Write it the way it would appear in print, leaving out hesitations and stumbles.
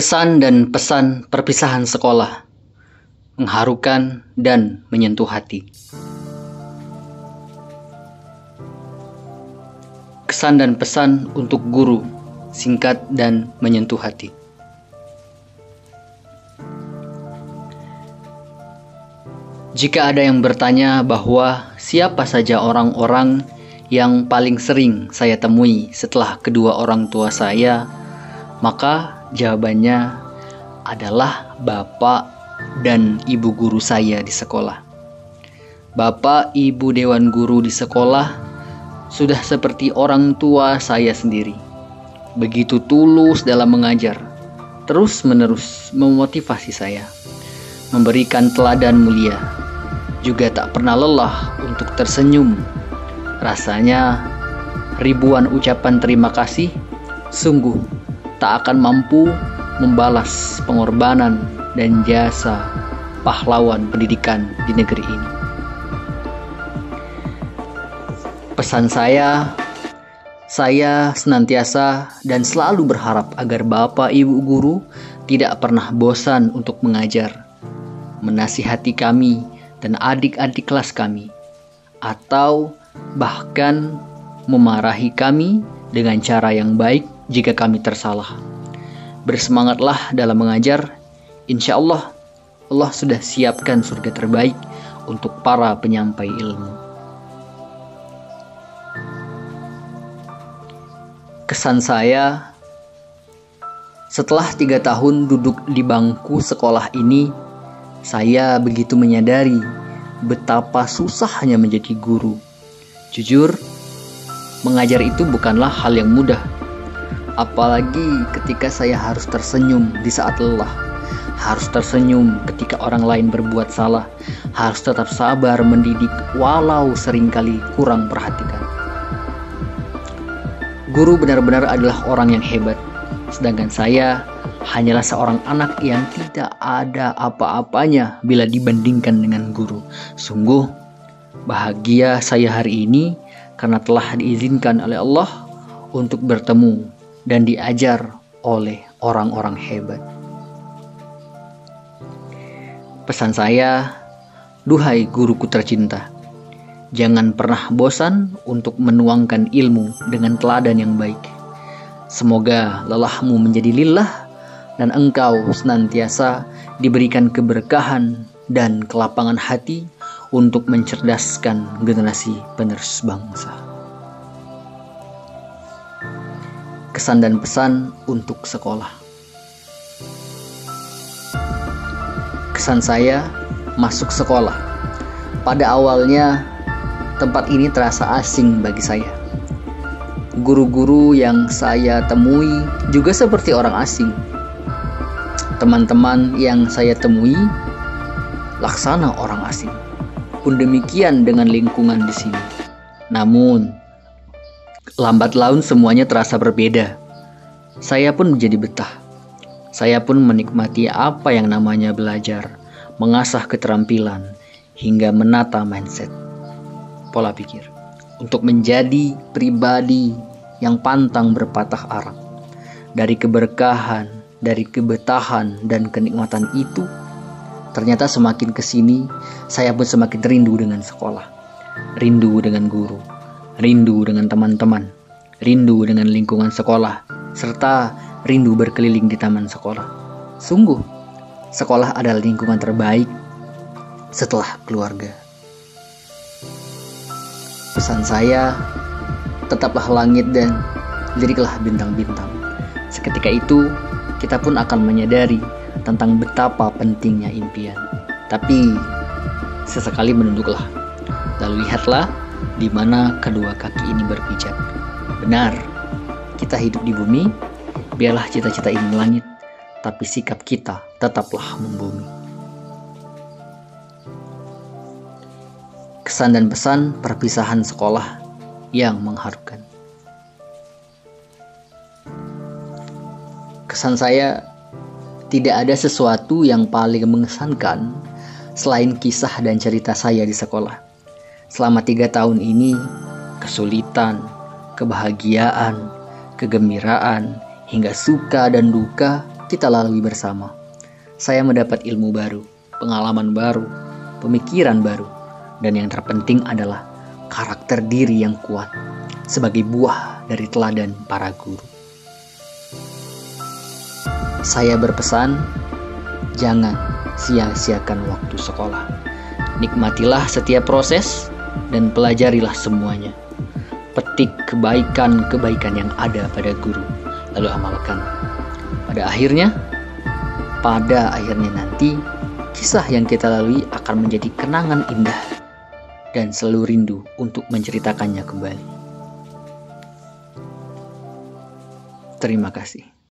Kesan dan pesan perpisahan sekolah mengharukan dan menyentuh hati. Kesan dan pesan untuk guru, singkat dan menyentuh hati. Jika ada yang bertanya bahwa siapa saja orang-orang yang paling sering saya temui setelah kedua orang tua saya, maka jawabannya adalah bapak dan ibu guru saya di sekolah. Bapak ibu dewan guru di sekolah sudah seperti orang tua saya sendiri. Begitu tulus dalam mengajar, terus-menerus memotivasi saya, memberikan teladan mulia, juga tak pernah lelah untuk tersenyum. Rasanya ribuan ucapan terima kasih sungguh tak akan mampu membalas pengorbanan dan jasa pahlawan pendidikan di negeri ini. Pesan saya senantiasa dan selalu berharap agar Bapak Ibu guru tidak pernah bosan untuk mengajar, menasihati kami dan adik-adik kelas kami, atau bahkan memarahi kami dengan cara yang baik jika kami tersalah. Bersemangatlah dalam mengajar. Insya Allah, Allah sudah siapkan surga terbaik untuk para penyampai ilmu. Kesan saya, setelah 3 tahun duduk di bangku sekolah ini, saya begitu menyadari betapa susahnya menjadi guru. Jujur, mengajar itu bukanlah hal yang mudah. Apalagi ketika saya harus tersenyum di saat lelah, harus tersenyum ketika orang lain berbuat salah, harus tetap sabar mendidik walau seringkali kurang perhatikan. Guru benar-benar adalah orang yang hebat, sedangkan saya hanyalah seorang anak yang tidak ada apa-apanya bila dibandingkan dengan guru. Sungguh bahagia saya hari ini karena telah diizinkan oleh Allah untuk bertemu dan diajar oleh orang-orang hebat. Pesan saya, duhai guruku tercinta, jangan pernah bosan untuk menuangkan ilmu dengan teladan yang baik. Semoga lelahmu menjadi lillah dan engkau senantiasa diberikan keberkahan dan kelapangan hati untuk mencerdaskan generasi penerus bangsa. Kesan dan pesan untuk sekolah. Kesan saya masuk sekolah. Pada awalnya tempat ini terasa asing bagi saya. Guru-guru yang saya temui juga seperti orang asing. Teman-teman yang saya temui laksana orang asing. Pun demikian dengan lingkungan di sini. Namun, lambat laun semuanya terasa berbeda. Saya pun menjadi betah. Saya pun menikmati apa yang namanya belajar, mengasah keterampilan, hingga menata mindset, pola pikir, untuk menjadi pribadi yang pantang berpatah arang. Dari keberkahan, dari kebetahan dan kenikmatan itu, ternyata semakin kesini, saya pun semakin rindu dengan sekolah, rindu dengan guru, rindu dengan teman-teman, rindu dengan lingkungan sekolah, serta rindu berkeliling di taman sekolah. Sungguh, sekolah adalah lingkungan terbaik setelah keluarga. Pesan saya, tetaplah langit dan liriklah bintang-bintang. Seketika itu, kita pun akan menyadari tentang betapa pentingnya impian. Tapi, sesekali menunduklah. Lalu lihatlah di mana kedua kaki ini berpijak. Benar, kita hidup di bumi, biarlah cita-cita ini melangit, tapi sikap kita tetaplah membumi. Kesan dan pesan perpisahan sekolah yang mengharukan. Kesan saya, tidak ada sesuatu yang paling mengesankan selain kisah dan cerita saya di sekolah. Selama 3 tahun ini, kesulitan, kebahagiaan, kegembiraan, hingga suka dan duka kita lalui bersama. Saya mendapat ilmu baru, pengalaman baru, pemikiran baru, dan yang terpenting adalah karakter diri yang kuat sebagai buah dari teladan para guru. Saya berpesan, jangan sia-siakan waktu sekolah. Nikmatilah setiap proses dan pelajarilah semuanya. Petik kebaikan-kebaikan yang ada pada guru, lalu amalkan. Pada akhirnya nanti, kisah yang kita lalui akan menjadi kenangan indah dan selalu rindu untuk menceritakannya kembali. Terima kasih.